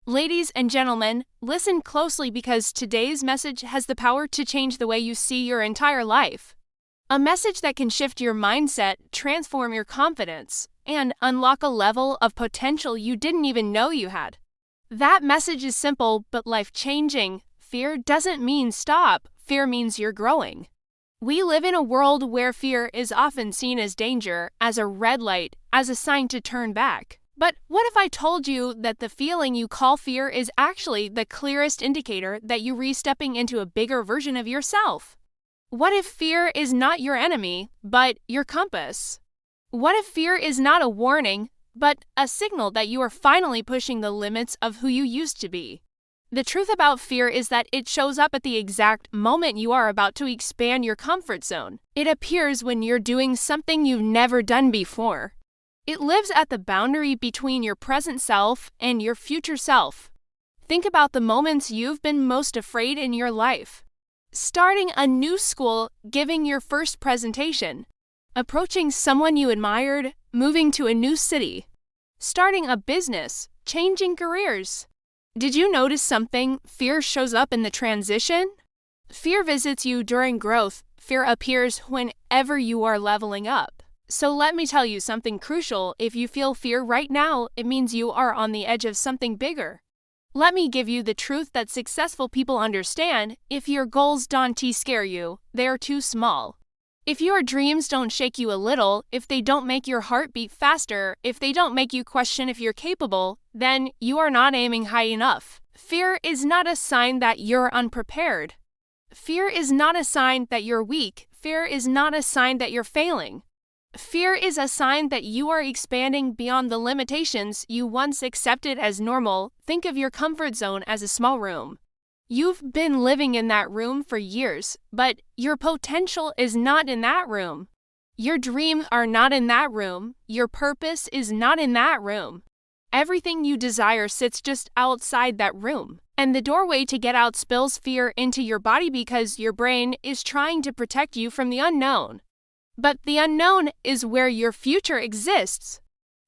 Ladies and gentlemen, listen closely because today's message has the power to change the way you see your entire life. A message that can shift your mindset, transform your confidence, and unlock a level of potential you didn't even know you had. That message is simple but life-changing. Fear doesn't mean stop. Fear means you're growing. We live in a world where fear is often seen as danger, as a red light, as a sign to turn back. But what if I told you that the feeling you call fear is actually the clearest indicator that you're re-stepping into a bigger version of yourself? What if fear is not your enemy, but your compass? What if fear is not a warning, but a signal that you are finally pushing the limits of who you used to be? The truth about fear is that it shows up at the exact moment you are about to expand your comfort zone. It appears when you're doing something you've never done before. It lives at the boundary between your present self and your future self. Think about the moments you've been most afraid in your life. Starting a new school, giving your first presentation, approaching someone you admired, moving to a new city, starting a business, changing careers. Did you notice something? Fear shows up in the transition. Fear visits you during growth. Fear appears whenever you are leveling up. So let me tell you something crucial. If you feel fear right now, it means you are on the edge of something bigger. Let me give you the truth that successful people understand. If your goals don't scare you, they are too small. If your dreams don't shake you a little, if they don't make your heart beat faster, if they don't make you question if you're capable, then you are not aiming high enough. Fear is not a sign that you're unprepared. Fear is not a sign that you're weak. Fear is not a sign that you're failing. Fear is a sign that you are expanding beyond the limitations you once accepted as normal. Think of your comfort zone as a small room. You've been living in that room for years, but your potential is not in that room. Your dreams are not in that room. Your purpose is not in that room. Everything you desire sits just outside that room. And the doorway to get out spills fear into your body because your brain is trying to protect you from the unknown. But the unknown is where your future exists.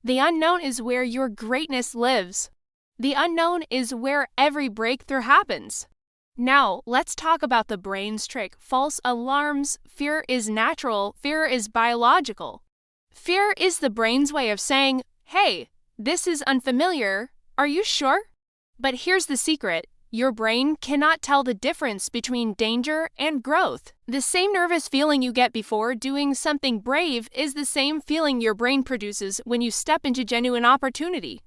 The unknown is where your greatness lives. The unknown is where every breakthrough happens. Now, let's talk about the brain's trick. False alarms. Fear is natural. Fear is biological. Fear is the brain's way of saying, hey, this is unfamiliar. Are you sure? But here's the secret. Your brain cannot tell the difference between danger and growth. The same nervous feeling you get before doing something brave is the same feeling your brain produces when you step into genuine opportunity.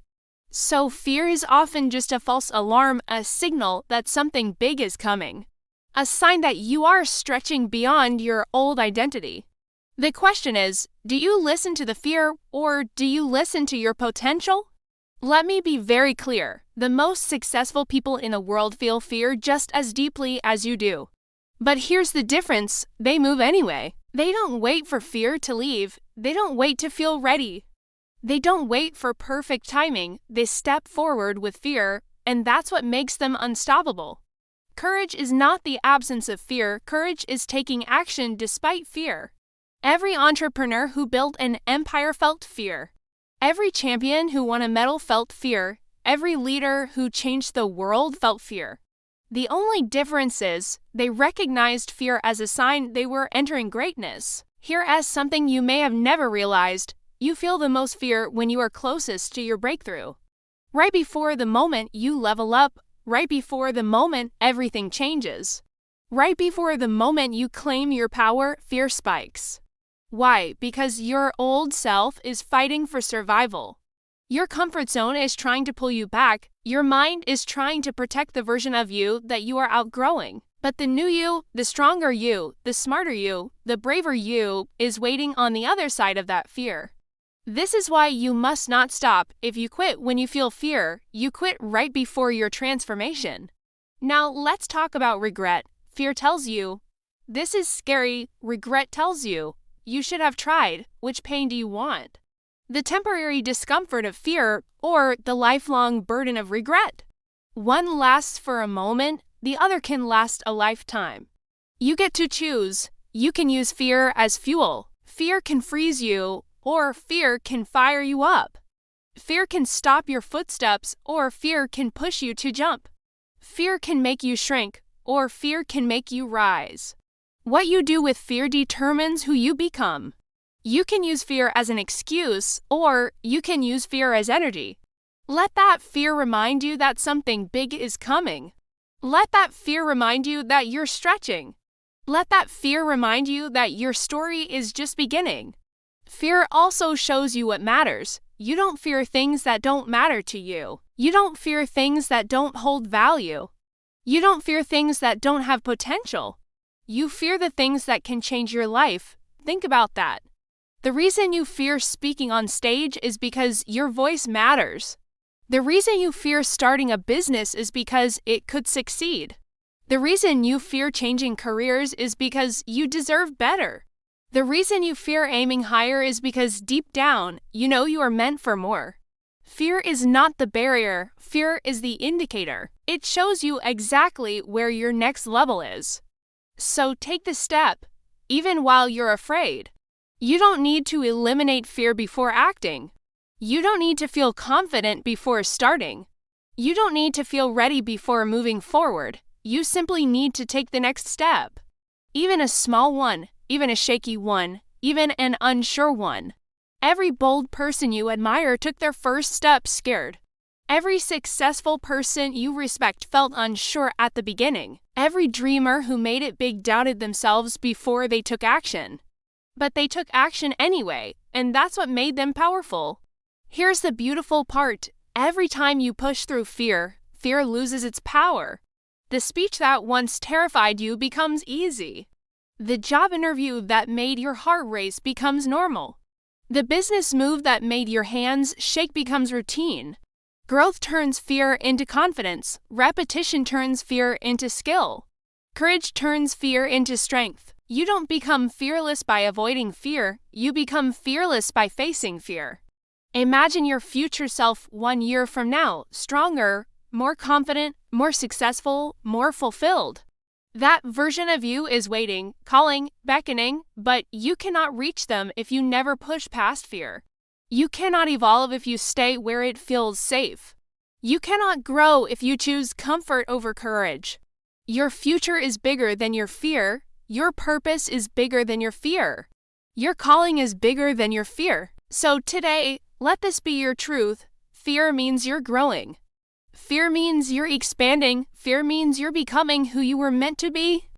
So fear is often just a false alarm, a signal that something big is coming, a sign that you are stretching beyond your old identity. The question is, do you listen to the fear or do you listen to your potential? Let me be very clear. The most successful people in the world feel fear just as deeply as you do. But here's the difference. They move anyway. They don't wait for fear to leave. They don't wait to feel ready. They don't wait for perfect timing. They step forward with fear, and that's what makes them unstoppable. Courage is not the absence of fear. Courage is taking action despite fear. Every entrepreneur who built an empire felt fear. Every champion who won a medal felt fear. Every leader who changed the world felt fear. The only difference is they recognized fear as a sign they were entering greatness. Here as something you may have never realized, you feel the most fear when you are closest to your breakthrough. Right before the moment you level up, right before the moment everything changes, right before the moment you claim your power, fear spikes. Why? Because your old self is fighting for survival. Your comfort zone is trying to pull you back. Your mind is trying to protect the version of you that you are outgrowing. But the new you, the stronger you, the smarter you, the braver you is waiting on the other side of that fear. This is why you must not stop. If you quit when you feel fear, you quit right before your transformation. Now let's talk about regret. Fear tells you, this is scary. Regret tells you, you should have tried. Which pain do you want? The temporary discomfort of fear or the lifelong burden of regret? One lasts for a moment, the other can last a lifetime. You get to choose. You can use fear as fuel. Fear can freeze you, or fear can fire you up. Fear can stop your footsteps, or fear can push you to jump. Fear can make you shrink, or fear can make you rise. What you do with fear determines who you become. You can use fear as an excuse, or you can use fear as energy. Let that fear remind you that something big is coming. Let that fear remind you that you're stretching. Let that fear remind you that your story is just beginning. Fear also shows you what matters. You don't fear things that don't matter to you. You don't fear things that don't hold value. You don't fear things that don't have potential. You fear the things that can change your life. Think about that. The reason you fear speaking on stage is because your voice matters. The reason you fear starting a business is because it could succeed. The reason you fear changing careers is because you deserve better. The reason you fear aiming higher is because deep down, you know you are meant for more. Fear is not the barrier, fear is the indicator. It shows you exactly where your next level is. So take the step, even while you're afraid. You don't need to eliminate fear before acting. You don't need to feel confident before starting. You don't need to feel ready before moving forward. You simply need to take the next step. Even a small one, even a shaky one, even an unsure one. Every bold person you admire took their first step scared. Every successful person you respect felt unsure at the beginning. Every dreamer who made it big doubted themselves before they took action. But they took action anyway, and that's what made them powerful. Here's the beautiful part. Every time you push through fear, fear loses its power. The speech that once terrified you becomes easy. The job interview that made your heart race becomes normal. The business move that made your hands shake becomes routine. Growth turns fear into confidence. Repetition turns fear into skill. Courage turns fear into strength. You don't become fearless by avoiding fear. You become fearless by facing fear. Imagine your future self 1 year from now, stronger, more confident, more successful, more fulfilled. That version of you is waiting, calling, beckoning, but you cannot reach them if you never push past fear. You cannot evolve if you stay where it feels safe. You cannot grow if you choose comfort over courage. Your future is bigger than your fear. Your purpose is bigger than your fear. Your calling is bigger than your fear. So today, let this be your truth. Fear means you're growing. Fear means you're expanding. Fear means you're becoming who you were meant to be.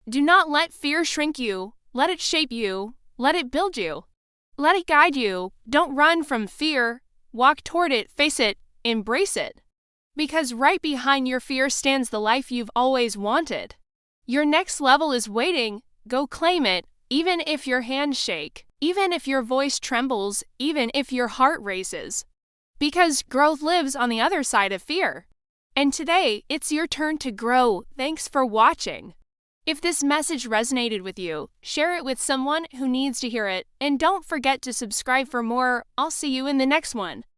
Do not let fear shrink you. Let it shape you. Let it build you. Let it guide you. Don't run from fear. Walk toward it, face it, embrace it. Because right behind your fear stands the life you've always wanted. Your next level is waiting. Go claim it, even if your hands shake, even if your voice trembles, even if your heart races. Because growth lives on the other side of fear. And today, it's your turn to grow. Thanks for watching. If this message resonated with you, share it with someone who needs to hear it, and don't forget to subscribe for more. I'll see you in the next one.